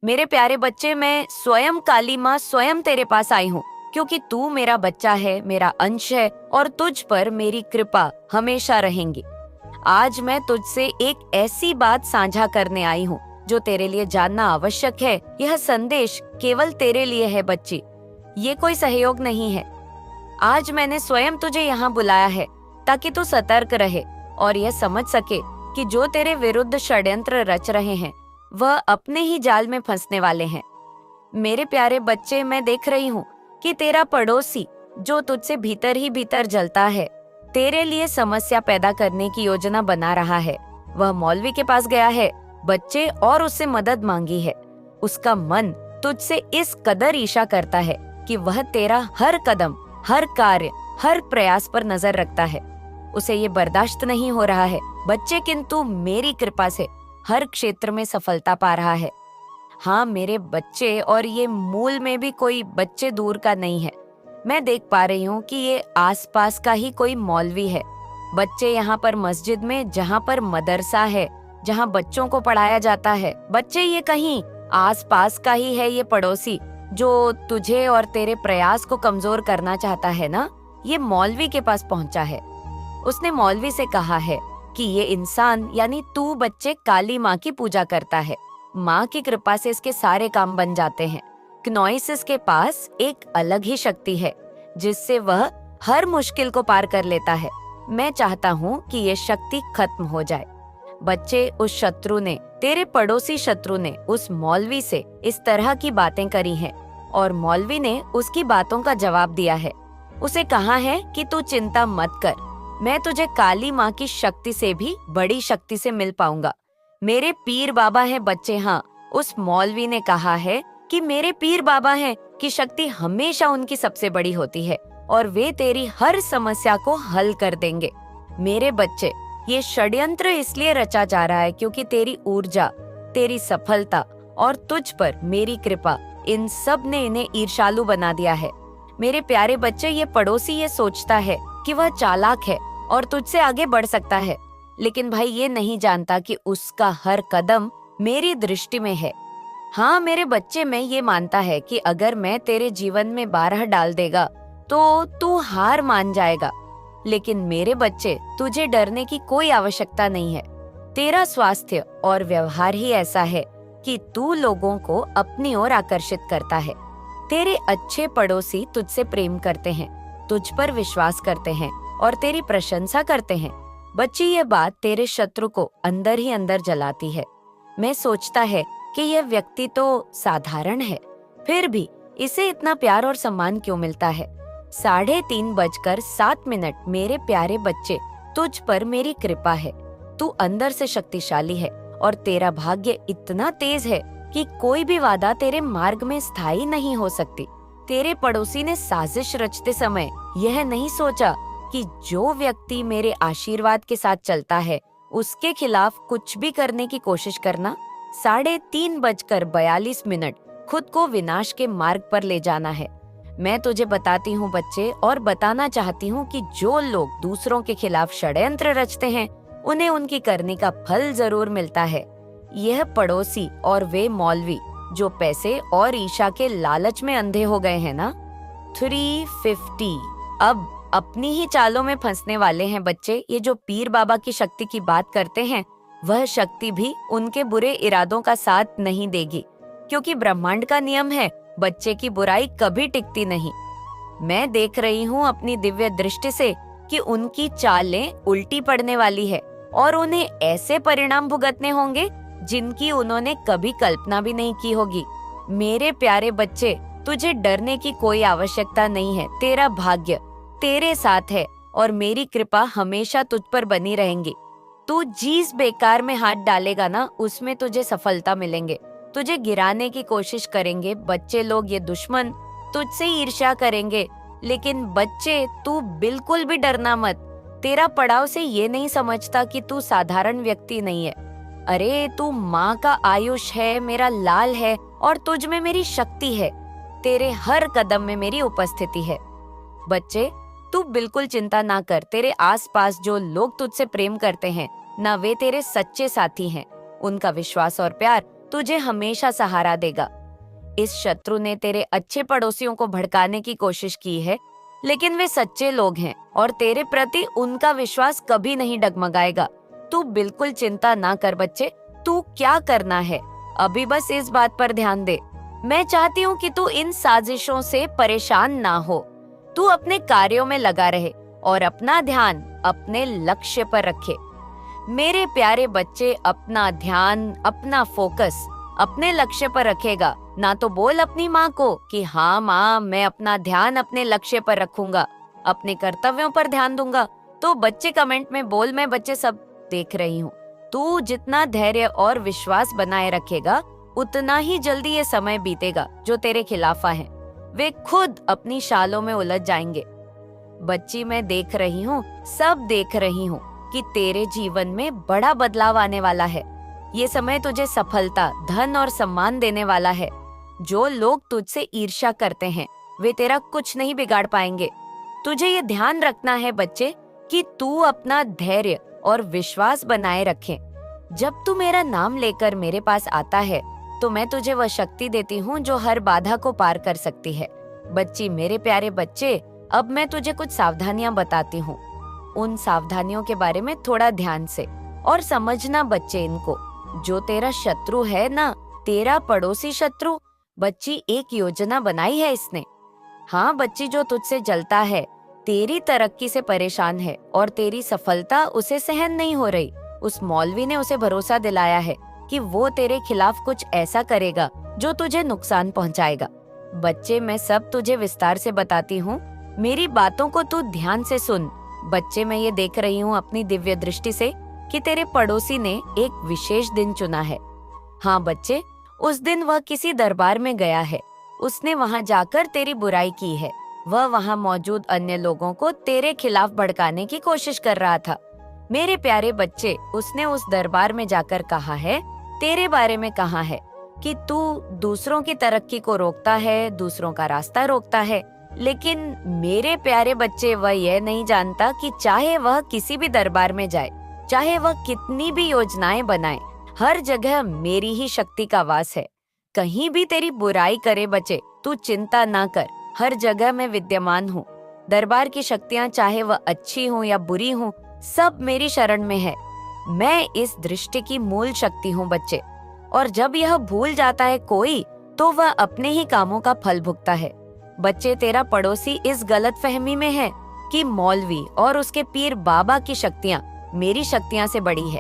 मेरे प्यारे बच्चे, मैं स्वयं काली माँ स्वयं तेरे पास आई हूँ, क्योंकि तू मेरा बच्चा है, मेरा अंश है और तुझ पर मेरी कृपा हमेशा रहेंगी। आज मैं तुझसे एक ऐसी बात साझा करने आई हूँ जो तेरे लिए जानना आवश्यक है। यह संदेश केवल तेरे लिए है बच्ची, ये कोई सहयोग नहीं है। आज मैंने स्वयं तुझे यहाँ बुलाया है ताकि तू सतर्क रहे और यह समझ सके कि जो तेरे विरुद्ध षड्यंत्र रच रहे हैं वह अपने ही जाल में फंसने वाले हैं। मेरे प्यारे बच्चे, मैं देख रही हूँ कि तेरा पड़ोसी जो तुझसे भीतर ही भीतर जलता है, तेरे लिए समस्या पैदा करने की योजना बना रहा है। वह मौलवी के पास गया है बच्चे और उससे मदद मांगी है। उसका मन तुझसे इस कदर ईर्ष्या करता है कि वह तेरा हर कदम, हर कार्य, हर प्रयास पर नजर रखता है। उसे ये बर्दाश्त नहीं हो रहा है बच्चे, किंतु मेरी कृपा से हर क्षेत्र में सफलता पा रहा है। हाँ मेरे बच्चे, और ये मूल में भी कोई बच्चे दूर का नहीं है। मैं देख पा रही हूँ कि ये आसपास का ही कोई मौलवी है। बच्चे, यहाँ पर मस्जिद में जहाँ पर मदरसा है, जहाँ बच्चों को पढ़ाया जाता है, बच्चे ये कहीं आसपास का ही है ये पड़ोसी जो तुझे और तेरे प्रयास को कमजोर करना चाहता है ना। ये मौलवी के पास पहुंचा है। उसने मौलवी से कहा है कि ये इंसान यानी तू बच्चे काली माँ की पूजा करता है। माँ की कृपा से इसके सारे काम बन जाते हैं। क्नोइसिस के पास एक अलग ही शक्ति है जिससे वह हर मुश्किल को पार कर लेता है। मैं चाहता हूँ कि ये शक्ति खत्म हो जाए। बच्चे, उस शत्रु ने, तेरे पड़ोसी शत्रु ने उस मौलवी से इस तरह की बातें करी हैं और मौलवी ने उसकी बातों का जवाब दिया है। उसे कहा है कि तू चिंता मत कर, मैं तुझे काली माँ की शक्ति से भी बड़ी शक्ति से मिल पाऊंगा। मेरे पीर बाबा है बच्चे। हाँ, उस मौलवी ने कहा है कि मेरे पीर बाबा हैं कि शक्ति हमेशा उनकी सबसे बड़ी होती है और वे तेरी हर समस्या को हल कर देंगे। मेरे बच्चे, ये षड्यंत्र इसलिए रचा जा रहा है क्योंकि तेरी ऊर्जा, तेरी सफलता और तुझ पर मेरी कृपा, इन सब ने इन्हें ईर्ष्यालु बना दिया है। मेरे प्यारे बच्चे, ये पड़ोसी ये सोचता है कि वह चालाक है और तुझसे आगे बढ़ सकता है, लेकिन भाई ये नहीं जानता कि उसका हर कदम मेरी दृष्टि में है। हाँ मेरे बच्चे, मैं ये मानता है कि अगर मैं तेरे जीवन में बारह डाल देगा तो तू हार मान जाएगा, लेकिन मेरे बच्चे, तुझे डरने की कोई आवश्यकता नहीं है। तेरा स्वास्थ्य और व्यवहार ही ऐसा है कि तू लोगों को अपनी ओर आकर्षित करता है। तेरे अच्छे पड़ोसी तुझसे प्रेम करते हैं, तुझ पर विश्वास करते हैं और तेरी प्रशंसा करते हैं। बच्ची, ये बात तेरे शत्रु को अंदर ही अंदर जलाती है। मैं सोचता है कि यह व्यक्ति तो साधारण है, फिर भी इसे इतना प्यार और सम्मान क्यों मिलता है। 3:37 मेरे प्यारे बच्चे, तुझ पर मेरी कृपा है। तू अंदर से शक्तिशाली है और तेरा भाग्य इतना तेज है कि कोई भी बाधा तेरे मार्ग में स्थायी नहीं हो सकती। तेरे पड़ोसी ने साजिश रचते समय यह नहीं सोचा कि जो व्यक्ति मेरे आशीर्वाद के साथ चलता है उसके खिलाफ कुछ भी करने की कोशिश करना। 3:42 खुद को विनाश के मार्ग पर ले जाना है। मैं तुझे बताती हूँ बच्चे, और बताना चाहती हूँ कि जो लोग दूसरों के खिलाफ षड्यंत्र रचते हैं उन्हें उनकी करनी का फल जरूर मिलता है। यह पड़ोसी और वे मौलवी जो पैसे और ईर्ष्या के लालच में अंधे हो गए हैं ना। 350 अब अपनी ही चालों में फंसने वाले हैं बच्चे। ये जो पीर बाबा की शक्ति की बात करते हैं, वह शक्ति भी उनके बुरे इरादों का साथ नहीं देगी, क्योंकि ब्रह्मांड का नियम है, बच्चे की बुराई कभी टिकती नहीं। मैं देख रही हूँ अपनी दिव्य दृष्टि से कि उनकी चालें उल्टी पड़ने वाली है और उन्हें ऐसे परिणाम भुगतने होंगे जिनकी उन्होंने कभी कल्पना भी नहीं की होगी। मेरे प्यारे बच्चे, तुझे डरने की कोई आवश्यकता नहीं है। तेरा भाग्य तेरे साथ है और मेरी कृपा हमेशा तुझ पर बनी रहेंगी। तू जिस बेकार में हाथ डालेगा ना, उसमें तुझे सफलता मिलेंगे। तुझे गिराने की कोशिश करेंगे बच्चे लोग, ये दुश्मन तुझसे ईर्ष्या करेंगे, लेकिन बच्चे तू बिल्कुल भी डरना मत। तेरा पड़ाव से ये नहीं समझता कि तू साधारण व्यक्ति नहीं है। अरे तू माँ का आयुष है, मेरा लाल है और तुझ में मेरी शक्ति है। तेरे हर कदम में मेरी उपस्थिति है। बच्चे, तू बिल्कुल चिंता ना कर। तेरे आसपास जो लोग तुझसे प्रेम करते हैं ना, वे तेरे सच्चे साथी हैं। उनका विश्वास और प्यार तुझे हमेशा सहारा देगा। इस शत्रु ने तेरे अच्छे पड़ोसियों को भड़काने की कोशिश की है, लेकिन वे सच्चे लोग हैं और तेरे प्रति उनका विश्वास कभी नहीं डगमगाएगा। तू बिल्कुल चिंता ना कर बच्चे। तू क्या करना है, अभी बस इस बात पर ध्यान दे। मैं चाहती हूँ कि तू इन साजिशों से परेशान ना हो। तू अपने कार्यों में लगा रहे और अपना ध्यान अपने लक्ष्य पर रखे। मेरे प्यारे बच्चे, अपना ध्यान, अपना फोकस अपने लक्ष्य पर रखेगा ना तो बोल अपनी माँ को कि हाँ माँ, मैं अपना ध्यान अपने लक्ष्य पर रखूंगा, अपने कर्तव्यों पर ध्यान दूंगा। तो बच्चे कमेंट में बोल, मैं बच्चे सब देख रही हूँ। तू जितना धैर्य और विश्वास बनाए रखेगा, उतना ही जल्दी ये समय बीतेगा जो तेरे खिलाफ हैं। वे खुद अपनी शालों में उलझ जाएंगे। बच्ची, मैं देख रही हूँ, सब देख रही हूँ कि तेरे जीवन में बड़ा बदलाव आने वाला है। ये समय तुझे सफलता, धन और सम्मान देने वाला है। जो लोग तुझसे ईर्ष्या करते हैं, वे तेरा कुछ नहीं बिगाड़ पाएंगे। तुझे ये ध्यान रखना है बच्चे कि तू अपना धैर्य और विश्वास बनाए रखे। जब तू मेरा नाम लेकर मेरे पास आता है, तो मैं तुझे वह शक्ति देती हूँ जो हर बाधा को पार कर सकती है। बच्ची, मेरे प्यारे बच्चे, अब मैं तुझे कुछ सावधानियां बताती हूँ। उन सावधानियों के बारे में थोड़ा ध्यान से और समझना बच्चे इनको। जो तेरा शत्रु है ना, तेरा पड़ोसी शत्रु, बच्ची एक योजना बनाई है इसने। हाँ बच्ची, जो तुझसे जलता है, तेरी तरक्की से परेशान है और तेरी सफलता उसे सहन नहीं हो रही। उस मौलवी ने उसे भरोसा दिलाया है कि वो तेरे खिलाफ कुछ ऐसा करेगा जो तुझे नुकसान पहुंचाएगा। बच्चे, मैं सब तुझे विस्तार से बताती हूँ, मेरी बातों को तू ध्यान से सुन। बच्चे, मैं ये देख रही हूँ अपनी दिव्य दृष्टि से कि तेरे पड़ोसी ने एक विशेष दिन चुना है। हाँ बच्चे, उस दिन वह किसी दरबार में गया है। उसने वहाँ जाकर तेरी बुराई की है। वह वहाँ मौजूद अन्य लोगों को तेरे खिलाफ भड़काने की कोशिश कर रहा था। मेरे प्यारे बच्चे, उसने उस दरबार में जाकर कहा है, तेरे बारे में कहा है कि तू दूसरों की तरक्की को रोकता है, दूसरों का रास्ता रोकता है। लेकिन मेरे प्यारे बच्चे, वह यह नहीं जानता कि चाहे वह किसी भी दरबार में जाए, चाहे वह कितनी भी योजनाएं बनाए, हर जगह मेरी ही शक्ति का वास है। कहीं भी तेरी बुराई करे बच्चे, तू चिंता ना कर, हर जगह मैं विद्यमान हूँ। दरबार की शक्तियाँ चाहे वह अच्छी हो या बुरी हो, सब मेरी शरण में है। मैं इस दृष्टि की मूल शक्ति हूँ बच्चे। और जब यह भूल जाता है कोई, तो वह अपने ही कामों का फल भुगता है। बच्चे, तेरा पड़ोसी इस गलत फहमी में है कि मौलवी और उसके पीर बाबा की शक्तियाँ मेरी शक्तियाँ से बड़ी है।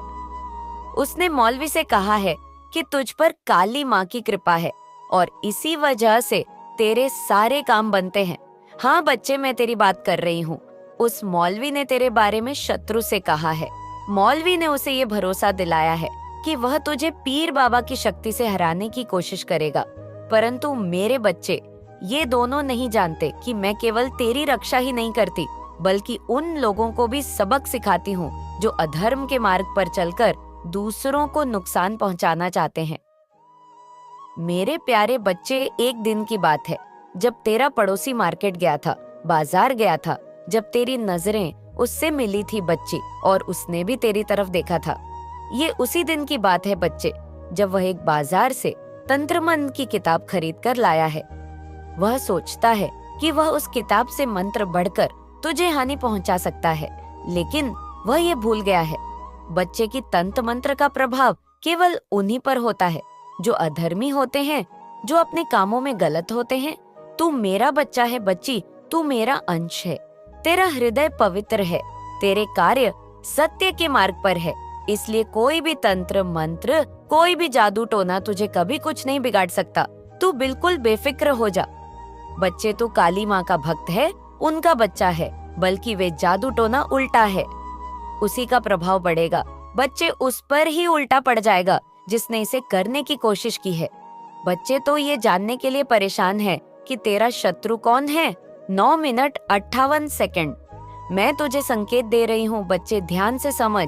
उसने मौलवी से कहा है कि तुझ पर काली माँ की कृपा है और इसी वजह से तेरे सारे काम बनते हैं। हाँ बच्चे, मैं तेरी बात कर रही हूँ। उस मौलवी ने तेरे बारे में शत्रु से कहा है। मौलवी ने उसे ये भरोसा दिलाया है कि वह तुझे पीर बाबा की शक्ति से हराने की कोशिश करेगा। परंतु मेरे बच्चे, ये दोनों नहीं जानते कि मैं केवल तेरी रक्षा ही नहीं करती, बल्कि उन लोगों को भी सबक सिखाती हूँ जो अधर्म के मार्ग पर चलकर दूसरों को नुकसान पहुंचाना चाहते हैं। मेरे प्यारे बच्चे, एक दिन की बात है जब तेरा पड़ोसी मार्केट गया था, बाजार गया था, जब तेरी नजरें उससे मिली थी बच्ची, और उसने भी तेरी तरफ देखा था। ये उसी दिन की बात है बच्चे, जब वह एक बाजार से तंत्र मंत्र की किताब खरीद कर लाया है। वह सोचता है कि वह उस किताब से मंत्र बढ़कर तुझे हानि पहुंचा सकता है, लेकिन वह ये भूल गया है बच्चे की तंत्र मंत्र का प्रभाव केवल उन्हीं पर होता है जो अधर्मी होते हैं, जो अपने कामों में गलत होते हैं। तू मेरा बच्चा है बच्ची, तू मेरा अंश है। तेरा हृदय पवित्र है, तेरे कार्य सत्य के मार्ग पर है, इसलिए कोई भी तंत्र मंत्र, कोई भी जादू टोना तुझे कभी कुछ नहीं बिगाड़ सकता। तू बिल्कुल बेफिक्र हो जा बच्चे। तू काली माँ का भक्त है, उनका बच्चा है, बल्कि वे जादू टोना उल्टा है, उसी का प्रभाव बढ़ेगा बच्चे, उस पर ही उल्टा पड़ जाएगा जिसने इसे करने की कोशिश की है। बच्चे तो ये जानने के लिए परेशान है कि तेरा शत्रु कौन है। 9 मिनट 58 सेकंड। मैं तुझे संकेत दे रही हूँ बच्चे, ध्यान से समझ।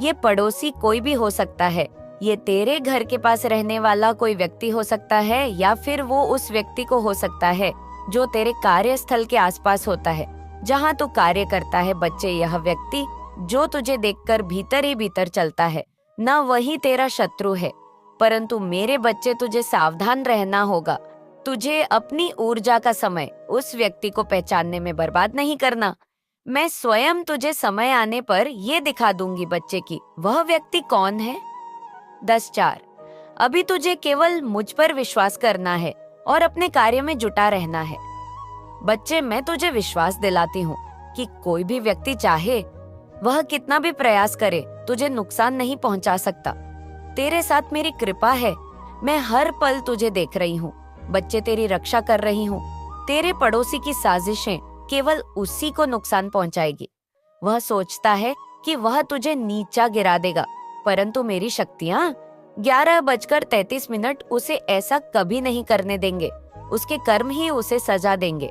ये पड़ोसी कोई भी हो सकता है, ये तेरे घर के पास रहने वाला कोई व्यक्ति हो सकता है, या फिर वो उस व्यक्ति को हो सकता है जो तेरे कार्यस्थल के आसपास होता है, जहाँ तू कार्य करता है। बच्चे, यह व्यक्ति जो तुझे देखकर भीतर ही भीतर चलता है ना, वही तेरा शत्रु है। परंतु मेरे बच्चे तुझे सावधान रहना होगा। तुझे अपनी ऊर्जा का समय उस व्यक्ति को पहचानने में बर्बाद नहीं करना। मैं स्वयं तुझे समय आने पर ये दिखा दूंगी बच्चे की वह व्यक्ति कौन है। 10:4 अभी तुझे केवल मुझ पर विश्वास करना है और अपने कार्य में जुटा रहना है। बच्चे, मैं तुझे विश्वास दिलाती हूँ कि कोई भी व्यक्ति चाहे वह कितना भी प्रयास करे तुझे नुकसान नहीं पहुंचा सकता। तेरे साथ मेरी कृपा है। मैं हर पल तुझे देख रही हूँ। बच्चे, तेरी रक्षा कर रही हूँ। तेरे पड़ोसी की साजिशें केवल उसी को नुकसान पहुंचाएगी। वह सोचता है कि वह तुझे नीचा गिरा देगा, परंतु मेरी शक्तियाँ 11:33 उसे ऐसा कभी नहीं करने देंगे। उसके कर्म ही उसे सजा देंगे।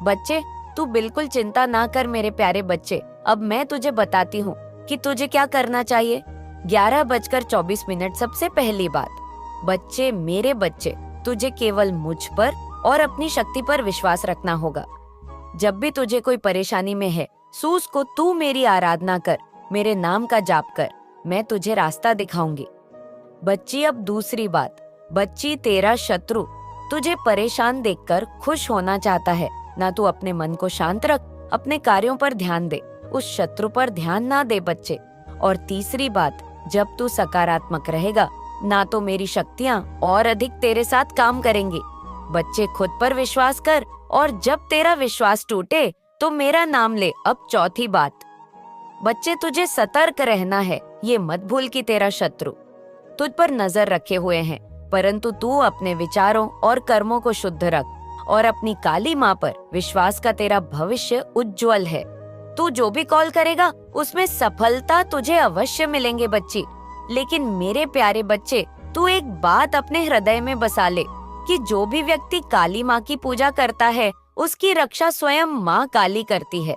बच्चे, तू बिल्कुल चिंता ना कर मेरे प्यारे बच्चे। अब मैं तुझे बताती हूँ कि तुझे क्या करना चाहिए। 11:24 सबसे पहली बात, बच्चे, मेरे बच्चे, तुझे केवल मुझ पर और अपनी शक्ति पर विश्वास रखना होगा। जब भी तुझे कोई परेशानी में है, सूस को तू मेरी आराधना कर, मेरे नाम का जाप कर, मैं तुझे रास्ता दिखाऊंगी। बच्ची, अब दूसरी बात, बच्ची, तेरा शत्रु तुझे परेशान देखकर खुश होना चाहता है। ना तू अपने मन को शांत रख, अपने कार्यों पर ध्यान दे, उस शत्रु पर ध्यान ना दे बच्चे। और तीसरी बात, जब तू सकारात्मक रहेगा ना तो मेरी शक्तियाँ और अधिक तेरे साथ काम करेंगी। बच्चे, खुद पर विश्वास कर और जब तेरा विश्वास टूटे तो मेरा नाम ले। अब चौथी बात, बच्चे, तुझे सतर्क रहना है। ये मत भूल कि तेरा शत्रु तुझ पर नजर रखे हुए हैं, परंतु तू अपने विचारों और कर्मों को शुद्ध रख और अपनी काली माँ पर विश्वास का तेरा भविष्य उज्जवल है। तू जो भी कॉल करेगा उसमें सफलता तुझे अवश्य मिलेंगे बच्ची। लेकिन मेरे प्यारे बच्चे, तू एक बात अपने हृदय में बसा ले कि जो भी व्यक्ति काली माँ की पूजा करता है उसकी रक्षा स्वयं माँ काली करती है।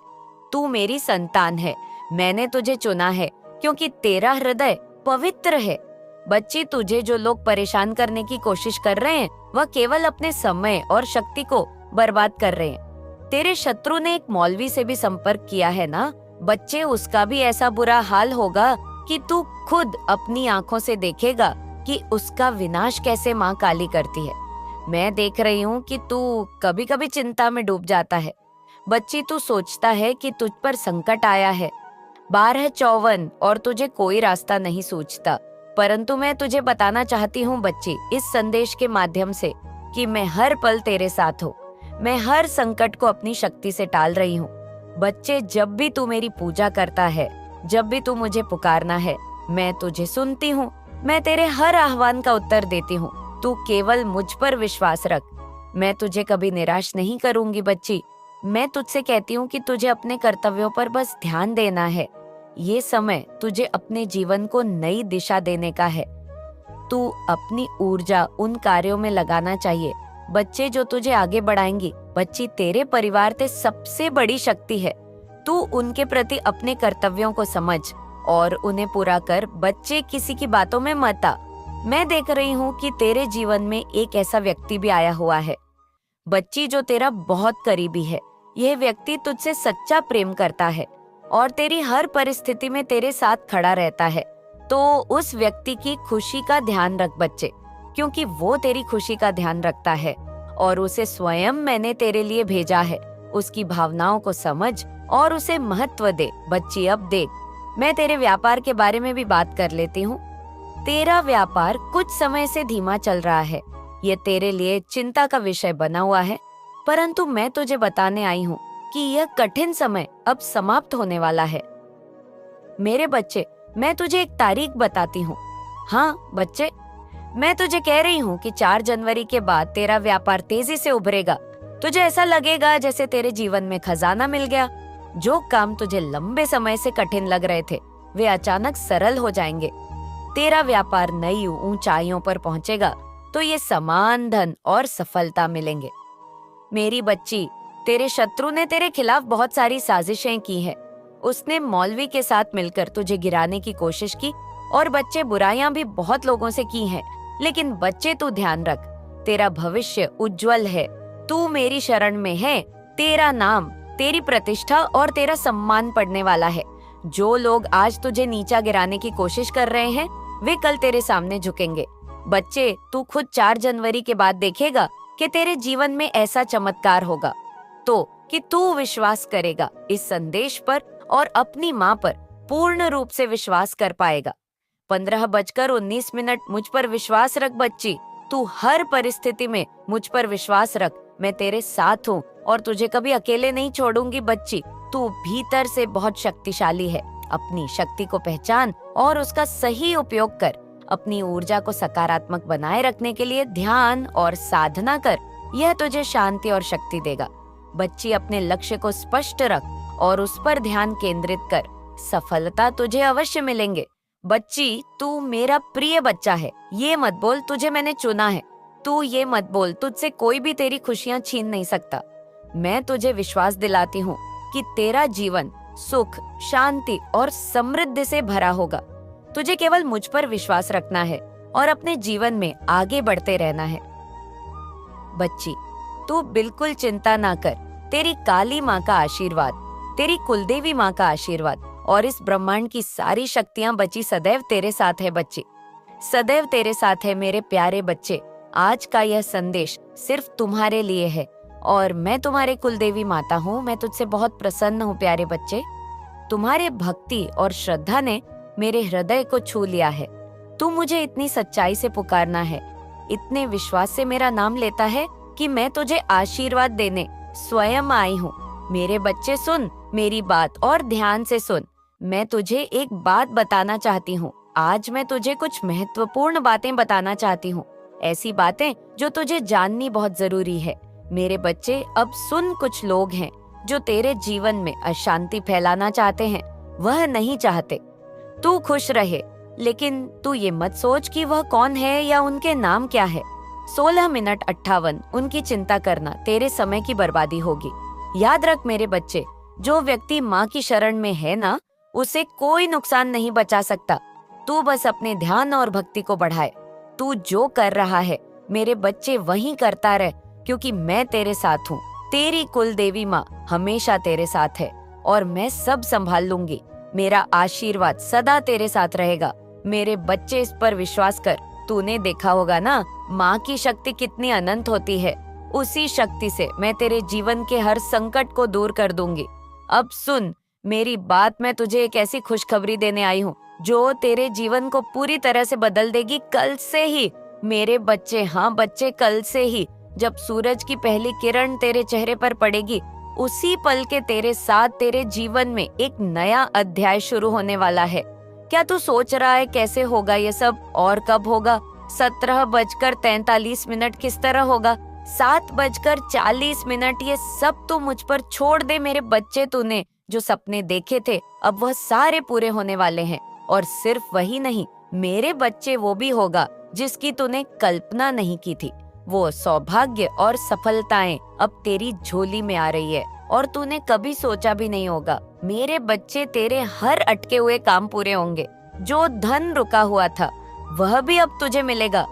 तू मेरी संतान है। मैंने तुझे चुना है क्योंकि तेरा हृदय पवित्र है। बच्ची, तुझे जो लोग परेशान करने की कोशिश कर रहे हैं वह केवल अपने समय और शक्ति को बर्बाद कर रहे हैं। तेरे शत्रु ने एक मौलवी से भी संपर्क किया है ना बच्चे, उसका भी ऐसा बुरा हाल होगा कि तू खुद अपनी आंखों से देखेगा कि उसका विनाश कैसे माँ काली करती है। मैं देख रही हूँ कि तू कभी कभी चिंता में डूब जाता है। बच्ची, तू सोचता है कि तुझ पर संकट आया है। 12:54 और तुझे कोई रास्ता नहीं सूझता, परंतु मैं तुझे बताना चाहती हूँ बच्ची, इस संदेश के माध्यम से कि मैं हर पल तेरे साथ हूँ। मैं हर संकट को अपनी शक्ति से टाल रही हूँ। बच्चे, जब भी तू मेरी पूजा करता है, जब भी तू मुझे पुकारना है, मैं तुझे सुनती हूँ। मैं तेरे हर आह्वान का उत्तर देती हूँ। तू केवल मुझ पर विश्वास रख। मैं तुझे कभी निराश नहीं करूंगी बच्ची। मैं तुझसे कहती हूँ कि तुझे अपने कर्तव्यों पर बस ध्यान देना है। ये समय तुझे अपने जीवन को नई दिशा देने का है। तू अपनी ऊर्जा उन कार्यों में लगाना चाहिए बच्चे जो तुझे आगे बढ़ाएंगी। बच्ची, तेरे परिवार ते सबसे बड़ी शक्ति है। तू उनके प्रति अपने कर्तव्यों को समझ और उन्हें पूरा कर। बच्चे, किसी की बातों में मत आ। मैं देख रही हूँ कि तेरे जीवन में एक ऐसा व्यक्ति भी आया हुआ है बच्ची, जो तेरा बहुत करीबी है। यह व्यक्ति तुझसे सच्चा प्रेम करता है और तेरी हर परिस्थिति में तेरे साथ खड़ा रहता है। तो उस व्यक्ति की खुशी का ध्यान रख बच्चे, क्योंकि वो तेरी खुशी का ध्यान रखता है और उसे स्वयं मैंने तेरे लिए भेजा है। उसकी भावनाओं को समझ और उसे महत्व दे। बच्ची, अब देख, मैं तेरे व्यापार के बारे में भी बात कर लेती हूँ। तेरा व्यापार कुछ समय से धीमा चल रहा है। ये तेरे लिए चिंता का विषय बना हुआ है, परंतु मैं तुझे बताने आई हूँ कि यह कठिन समय अब समाप्त होने वाला है। मेरे बच्चे, मैं तुझे एक तारीख बताती हूँ। हाँ बच्चे, मैं तुझे कह रही हूँ कि 4 जनवरी के बाद तेरा व्यापार तेजी से उभरेगा। तुझे ऐसा लगेगा जैसे तेरे जीवन में खजाना मिल गया। जो काम तुझे लंबे समय से कठिन लग रहे थे वे अचानक सरल हो जाएंगे। तेरा व्यापार नई ऊंचाइयों पर पहुंचेगा तो ये समान धन और सफलता मिलेंगे। मेरी बच्ची, तेरे शत्रु ने तेरे खिलाफ बहुत सारी साजिशें की हैं। उसने मौलवी के साथ मिलकर तुझे गिराने की कोशिश की और बच्चे, बुराइयां भी बहुत लोगों से की हैं। लेकिन बच्चे, तू ध्यान रख, तेरा भविष्य उज्जवल है। तू मेरी शरण में है। तेरा नाम, तेरी प्रतिष्ठा और तेरा सम्मान पड़ने वाला है। जो लोग आज तुझे नीचा गिराने की कोशिश कर रहे हैं वे कल तेरे सामने झुकेंगे। बच्चे, तू खुद 4 जनवरी के बाद देखेगा कि तेरे जीवन में ऐसा चमत्कार होगा तो कि तू विश्वास करेगा इस संदेश पर और अपनी माँ पर पूर्ण रूप से विश्वास कर पाएगा। 15:19 मुझ पर विश्वास रख बच्ची, तू हर परिस्थिति में मुझ पर विश्वास रख। मैं तेरे साथ हूँ और तुझे कभी अकेले नहीं छोड़ूंगी बच्ची। तू भीतर से बहुत शक्तिशाली है। अपनी शक्ति को पहचान और उसका सही उपयोग कर। अपनी ऊर्जा को सकारात्मक बनाए रखने के लिए ध्यान और साधना कर। यह तुझे शांति और शक्ति देगा। बच्ची, अपने लक्ष्य को स्पष्ट रख और उस पर ध्यान केंद्रित कर। सफलता तुझे अवश्य मिलेंगे। बच्ची, तू मेरा प्रिय बच्चा है। ये मत बोल तुझे मैंने चुना है। तू ये मत बोल तुझसे कोई भी तेरी खुशियां छीन नहीं सकता। मैं तुझे विश्वास दिलाती हूँ कि तेरा जीवन सुख, शांति और समृद्धि से भरा होगा। तुझे केवल मुझ पर विश्वास रखना है और अपने जीवन में आगे बढ़ते रहना है। बच्ची, तू बिल्कुल चिंता ना कर। तेरी काली माँ का आशीर्वाद, तेरी कुलदेवी माँ का आशीर्वाद और इस ब्रह्मांड की सारी शक्तियाँ बच्ची सदैव तेरे साथ है। बच्ची, सदैव तेरे साथ है मेरे प्यारे बच्चे। आज का यह संदेश सिर्फ तुम्हारे लिए है और मैं तुम्हारे कुलदेवी माता हूँ। मैं तुझसे बहुत प्रसन्न हूँ प्यारे बच्चे। तुम्हारे भक्ति और श्रद्धा ने मेरे हृदय को छू लिया है। तू मुझे इतनी सच्चाई से पुकारना है, इतने विश्वास से मेरा नाम लेता है कि मैं तुझे आशीर्वाद देने स्वयं आई हूँ। मेरे बच्चे, सुन मेरी बात और ध्यान से सुन। मैं तुझे एक बात बताना चाहती हूँ। आज मैं तुझे कुछ महत्वपूर्ण बातें बताना चाहती हूँ, ऐसी बातें जो तुझे जाननी बहुत जरूरी है। मेरे बच्चे, अब सुन। कुछ लोग हैं जो तेरे जीवन में अशांति फैलाना चाहते हैं। वह नहीं चाहते तू खुश रहे, लेकिन तू ये मत सोच कि वह कौन है या उनके नाम क्या है। 16:58 उनकी चिंता करना तेरे समय की बर्बादी होगी। याद रख मेरे बच्चे, जो व्यक्ति माँ की शरण में है ना, उसे कोई नुकसान नहीं बचा सकता। तू बस अपने ध्यान और भक्ति को बढ़ाए। तू जो कर रहा है मेरे बच्चे वही करता रह, क्योंकि मैं तेरे साथ हूँ। तेरी कुल देवी माँ हमेशा तेरे साथ है और मैं सब संभाल लूंगी। मेरा आशीर्वाद सदा तेरे साथ रहेगा। मेरे बच्चे, इस पर विश्वास कर। तूने देखा होगा ना, माँ की शक्ति कितनी अनंत होती है। उसी शक्ति से मैं तेरे जीवन के हर संकट को दूर कर दूंगी। अब सुन मेरी बात। मैं तुझे एक ऐसी खुशखबरी देने आई हूँ जो तेरे जीवन को पूरी तरह से बदल देगी। कल से ही मेरे बच्चे, हाँ बच्चे, कल से ही जब सूरज की पहली किरण तेरे चेहरे पर पड़ेगी, उसी पल के तेरे साथ तेरे जीवन में एक नया अध्याय शुरू होने वाला है। क्या तू सोच रहा है कैसे होगा ये सब और कब होगा? 17:43 किस तरह होगा? 7:40 ये सब तू मुझ पर छोड़ दे मेरे बच्चे। तूने जो सपने देखे थे अब वह सारे पूरे होने वाले हैं। और सिर्फ वही नहीं मेरे बच्चे, वो भी होगा जिसकी तूने कल्पना नहीं की थी। वो सौभाग्य और सफलताएं अब तेरी झोली में आ रही है और तूने कभी सोचा भी नहीं होगा। मेरे बच्चे, तेरे हर अटके हुए काम पूरे होंगे। जो धन रुका हुआ था वह भी अब तुझे मिलेगा।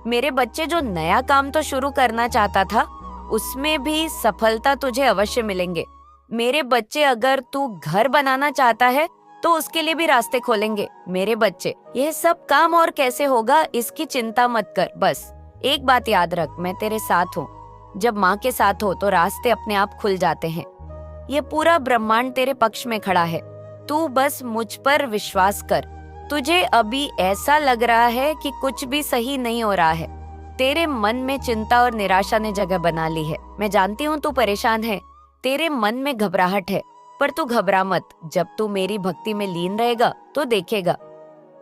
मेरे बच्चे, जो नया काम तो शुरू करना चाहता था उसमें भी सफलता तुझे अवश्य मिलेंगे। मेरे बच्चे, अगर तू घर बनाना चाहता है तो उसके लिए भी रास्ते खोलेंगे। मेरे बच्चे, यह सब काम और कैसे होगा इसकी चिंता मत कर। बस एक बात याद रख, मैं तेरे साथ हूँ। जब माँ के साथ हो तो रास्ते अपने आप खुल जाते हैं। ये पूरा ब्रह्मांड तेरे पक्ष में खड़ा है। तू बस मुझ पर विश्वास कर। तुझे अभी ऐसा लग रहा है कि कुछ भी सही नहीं हो रहा है। तेरे मन में चिंता और निराशा ने जगह बना ली है। मैं जानती हूँ तू परेशान है, तेरे मन में घबराहट है, पर तू घबरा मत। जब तू मेरी भक्ति में लीन रहेगा तो देखेगा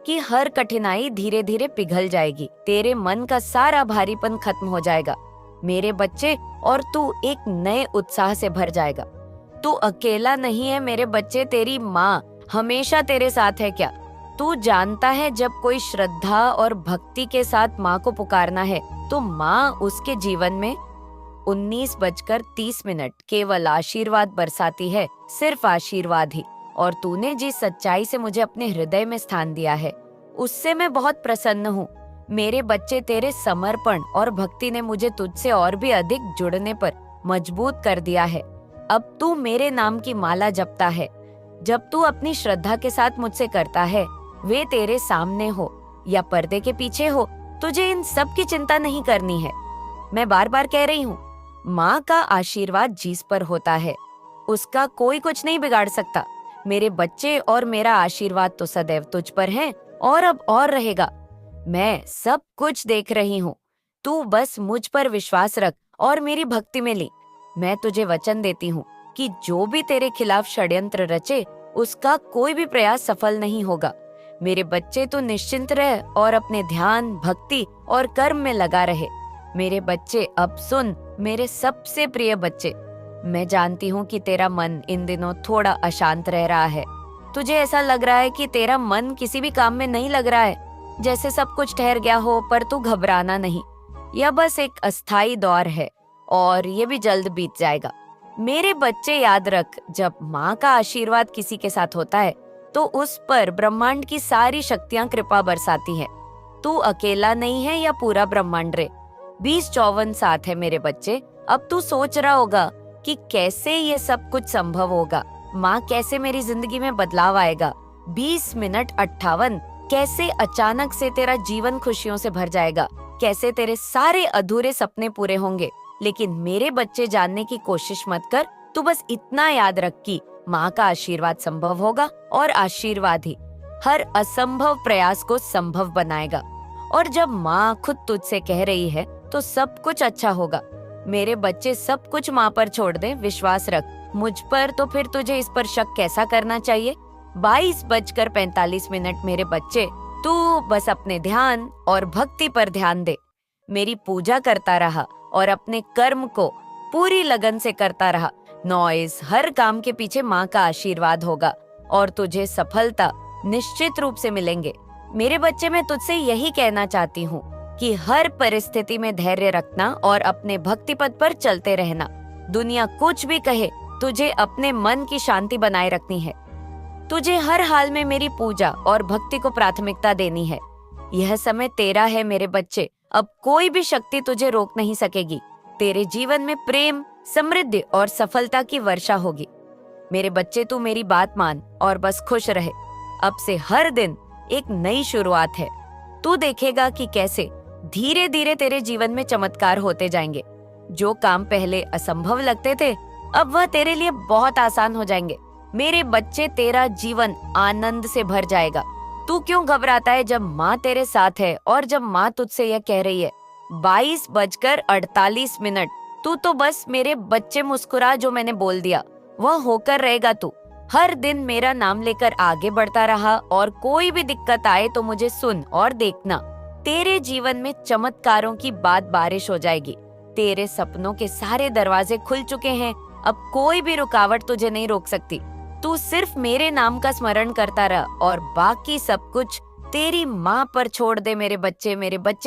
कि हर कठिनाई धीरे धीरे पिघल जाएगी। तेरे मन का सारा भारीपन खत्म हो जाएगा मेरे बच्चे, और तू एक नए उत्साह से भर जाएगा। तू अकेला नहीं है मेरे बच्चे, तेरी माँ हमेशा तेरे साथ है। क्या तू जानता है, जब कोई श्रद्धा और भक्ति के साथ माँ को पुकारना है तो माँ उसके जीवन में 19:30 केवल आशीर्वाद बरसाती है, सिर्फ आशीर्वाद ही। और तूने जिस सच्चाई से मुझे अपने हृदय में स्थान दिया है उससे मैं बहुत प्रसन्न हूँ मेरे बच्चे। तेरे समर्पण और भक्ति ने मुझे तुझसे और भी अधिक जुड़ने पर मजबूत कर दिया है। अब तू मेरे नाम की माला जपता है। जब तू अपनी श्रद्धा के साथ मुझसे करता है, वे तेरे सामने हो या पर्दे के पीछे हो, तुझे इन सब की चिंता नहीं करनी है। मैं बार बार कह रही हूँ, माँ का आशीर्वाद जिस पर होता है उसका कोई कुछ नहीं बिगाड़ सकता। मेरे बच्चे और मेरा आशीर्वाद तो सदैव तुझ पर है और अब और रहेगा। मैं सब कुछ देख रही हूँ। तू बस मुझ पर विश्वास रख और मेरी भक्ति में ली। मैं तुझे वचन देती हूँ कि जो भी तेरे खिलाफ षड्यंत्र रचे उसका कोई भी प्रयास सफल नहीं होगा। मेरे बच्चे तू निश्चिंत रह और अपने ध्यान, भक्ति और कर्म में लगा रहे। मेरे बच्चे अब सुन, मेरे सबसे प्रिय बच्चे, मैं जानती हूँ कि तेरा मन इन दिनों थोड़ा अशांत रह रहा है। तुझे ऐसा लग रहा है कि तेरा मन किसी भी काम में नहीं लग रहा है, जैसे सब कुछ ठहर गया हो, पर तू घबराना नहीं। यह बस एक अस्थाई दौर है और ये भी जल्द बीत जाएगा। मेरे बच्चे याद रख, जब माँ का आशीर्वाद किसी के साथ होता है तो उस पर ब्रह्मांड की सारी शक्तियाँ कृपा बरसाती हैं। तू अकेला नहीं है या पूरा ब्रह्मांड रे। 20-54 साथ है मेरे बच्चे। अब तू सोच रहा होगा कि कैसे ये सब कुछ संभव होगा, माँ कैसे मेरी जिंदगी में बदलाव आएगा। 20 मिनट 58 कैसे अचानक से तेरा जीवन खुशियों से भर जाएगा, कैसे तेरे सारे अधूरे सपने पूरे होंगे। लेकिन मेरे बच्चे, जानने की कोशिश मत कर, तू बस इतना याद रख कि माँ का आशीर्वाद संभव होगा और आशीर्वाद ही हर असंभव प्रयास को संभव बनाएगा। और जब माँ खुद तुझसे कह रही है तो सब कुछ अच्छा होगा। मेरे बच्चे, सब कुछ माँ पर छोड़ दे, विश्वास रख मुझ पर, तो फिर तुझे इस पर शक कैसा करना चाहिए। 22:45 मेरे बच्चे, तू बस अपने ध्यान और भक्ति पर ध्यान दे। मेरी पूजा करता रहा और अपने कर्म को पूरी लगन से करता रहा। नॉइज, हर काम के पीछे माँ का आशीर्वाद होगा और तुझे सफलता निश्चित रूप से मिलेंगे। मेरे बच्चे, मैं तुझसे यही कहना चाहती हूँ कि हर परिस्थिति में धैर्य रखना और अपने भक्ति पथ पर चलते रहना। दुनिया कुछ भी कहे, तुझे अपने मन की शांति बनाए रखनी है। तुझे हर हाल में मेरी पूजा और भक्ति को प्राथमिकता देनी है। यह समय तेरा है मेरे बच्चे, अब कोई भी शक्ति तुझे रोक नहीं सकेगी। तेरे जीवन में प्रेम, समृद्धि और सफलता की वर्षा होगी। मेरे बच्चे, तू मेरी बात मान और बस खुश रहे। अब से हर दिन एक नई शुरुआत है। तू देखेगा कि कैसे धीरे धीरे तेरे जीवन में चमत्कार होते जाएंगे। जो काम पहले असंभव लगते थे, अब वह तेरे लिए बहुत आसान हो जाएंगे। मेरे बच्चे, तेरा जीवन आनंद से भर जाएगा। तू क्यों घबराता है जब माँ तेरे साथ है और जब माँ तुझसे यह कह रही है। 22:48 तू तो बस मेरे बच्चे मुस्कुरा, जो मैंने बोल दिया वह होकर रहेगा। तू हर दिन मेरा नाम लेकर आगे बढ़ता रहा और कोई भी दिक्कत आए तो मुझे सुन और देखना। तेरे जीवन में चमत्कारों की बारिश हो जाएगी। तेरे सपनों के सारे दरवाजे खुल चुके हैं। अब कोई भी रुकावट तुझे नहीं रोक सकती। तू सिर्फ मेरे नाम का स्मरण करता रह और बाकी सब कुछ तेरी माँ पर छोड़ दे। मेरे बच्चे,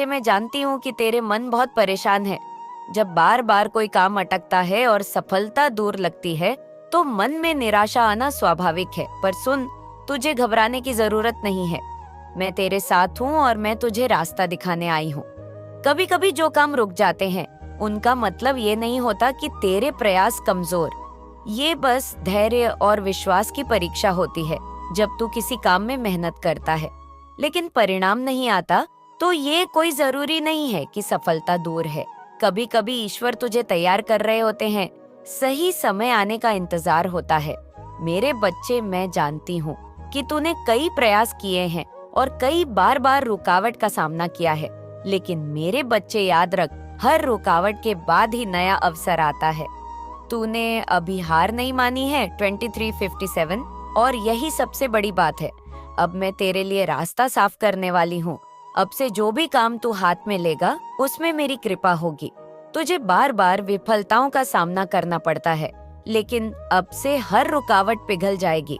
मैं जानती हूँ कि तेरे मन बहुत परेशान है। जब बार बार कोई काम अटकता है और सफलता दूर लगती है तो मन में निराशा आना स्वाभाविक है। पर सुन, तुझे घबराने की जरूरत नहीं है। मैं तेरे साथ हूँ और मैं तुझे रास्ता दिखाने आई हूँ। कभी कभी जो काम रुक जाते हैं उनका मतलब ये नहीं होता कि तेरे प्रयास कमजोर। ये बस धैर्य और विश्वास की परीक्षा होती है। जब तू किसी काम में मेहनत करता है लेकिन परिणाम नहीं आता तो ये कोई जरूरी नहीं है कि सफलता दूर है। कभी कभी ईश्वर तुझे तैयार कर रहे होते हैं, सही समय आने का इंतजार होता है। मेरे बच्चे, मैं जानती हूँ कि तूने कई प्रयास किए हैं और कई बार रुकावट का सामना किया है, लेकिन मेरे बच्चे याद रख, हर रुकावट के बाद ही नया अवसर आता है। तूने अभी हार नहीं मानी है। 23:57 और यही सबसे बड़ी बात है। अब मैं तेरे लिए रास्ता साफ करने वाली हूँ। अब से जो भी काम तू हाथ में लेगा उसमें मेरी कृपा होगी। तुझे बार बार विफलताओं का सामना करना पड़ता है, लेकिन अब से हर रुकावट पिघल जाएगी।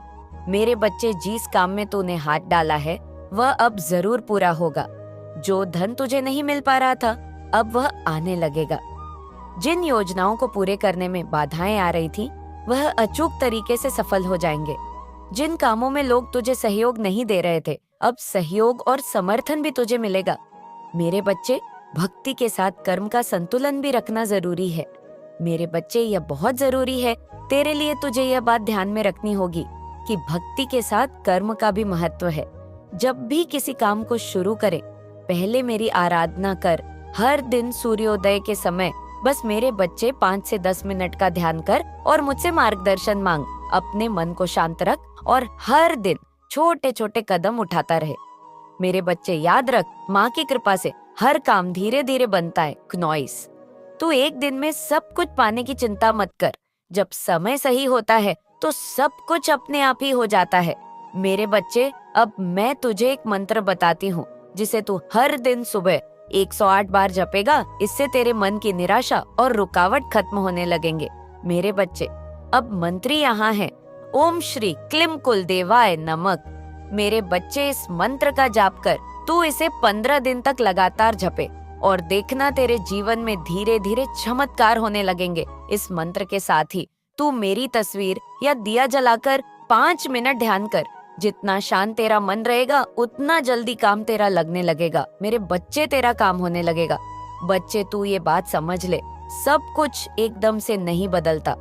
मेरे बच्चे, जिस काम में तूने हाथ डाला है वह अब जरूर पूरा होगा। जो धन तुझे नहीं मिल पा रहा था, अब वह आने लगेगा। जिन योजनाओं को पूरे करने में बाधाएं आ रही थी, वह अचूक तरीके से सफल हो जाएंगे। जिन कामों में लोग तुझे सहयोग नहीं दे रहे थे, अब सहयोग और समर्थन भी तुझे मिलेगा। मेरे बच्चे, भक्ति के साथ कर्म का संतुलन भी रखना जरूरी है। मेरे बच्चे, यह बहुत जरूरी है। तेरे लिए तुझे यह बात ध्यान में रखनी होगी कि भक्ति के साथ कर्म का भी महत्व है। जब भी किसी काम को शुरू करें पहले मेरी आराधना कर। हर दिन सूर्योदय के समय बस मेरे बच्चे 5 से 10 मिनट का ध्यान कर और मुझसे मार्गदर्शन मांग। अपने मन को शांत रख और हर दिन छोटे छोटे कदम उठाता रहे। मेरे बच्चे याद रख, माँ की कृपा से हर काम धीरे धीरे बनता है। क्नॉइस, तू एक दिन में सब कुछ पाने की चिंता मत कर। जब समय सही होता है तो सब कुछ अपने आप ही हो जाता है। मेरे बच्चे, अब मैं तुझे एक मंत्र बताती हूँ जिसे तू हर दिन सुबह 108 बार जपेगा। इससे तेरे मन की निराशा और रुकावट खत्म होने लगेंगे। मेरे बच्चे, अब मंत्री यहाँ है। ओम श्री क्लीम कुलदेवाय नमः। मेरे बच्चे, इस मंत्र का जाप कर। तू इसे 15 दिन तक लगातार जपे और देखना तेरे जीवन में धीरे धीरे चमत्कार होने लगेंगे। इस मंत्र के साथ ही तू मेरी तस्वीर या दिया जलाकर 5 मिनट ध्यान कर। जितना शांत तेरा मन रहेगा उतना जल्दी काम तेरा लगने लगेगा। मेरे बच्चे, तेरा काम होने लगेगा। बच्चे, तू ये बात समझ ले, सब कुछ एकदम से नहीं बदलता।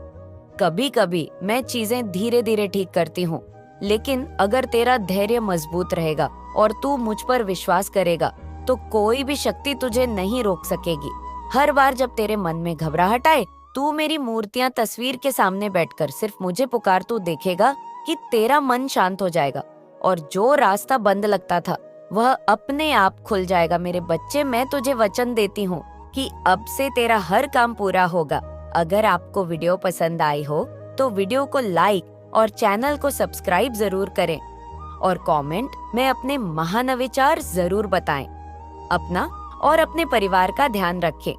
कभी कभी मैं चीजें धीरे धीरे ठीक करती हूँ, लेकिन अगर तेरा धैर्य मजबूत रहेगा और तू मुझ पर विश्वास करेगा तो कोई भी शक्ति तुझे नहीं रोक सकेगी। हर बार जब तेरे मन में घबराहट आए, तू मेरी मूर्तियां तस्वीर के सामने बैठकर सिर्फ मुझे पुकार, तू देखेगा कि तेरा मन शांत हो जाएगा और जो रास्ता बंद लगता था वह अपने आप खुल जाएगा। मेरे बच्चे, मैं तुझे वचन देती हूँ कि अब से तेरा हर काम पूरा होगा। अगर आपको वीडियो पसंद आई हो तो वीडियो को लाइक और चैनल को सब्सक्राइब जरूर करें और कमेंट में अपने महान विचार जरूर बताएं। अपना और अपने परिवार का ध्यान रखें।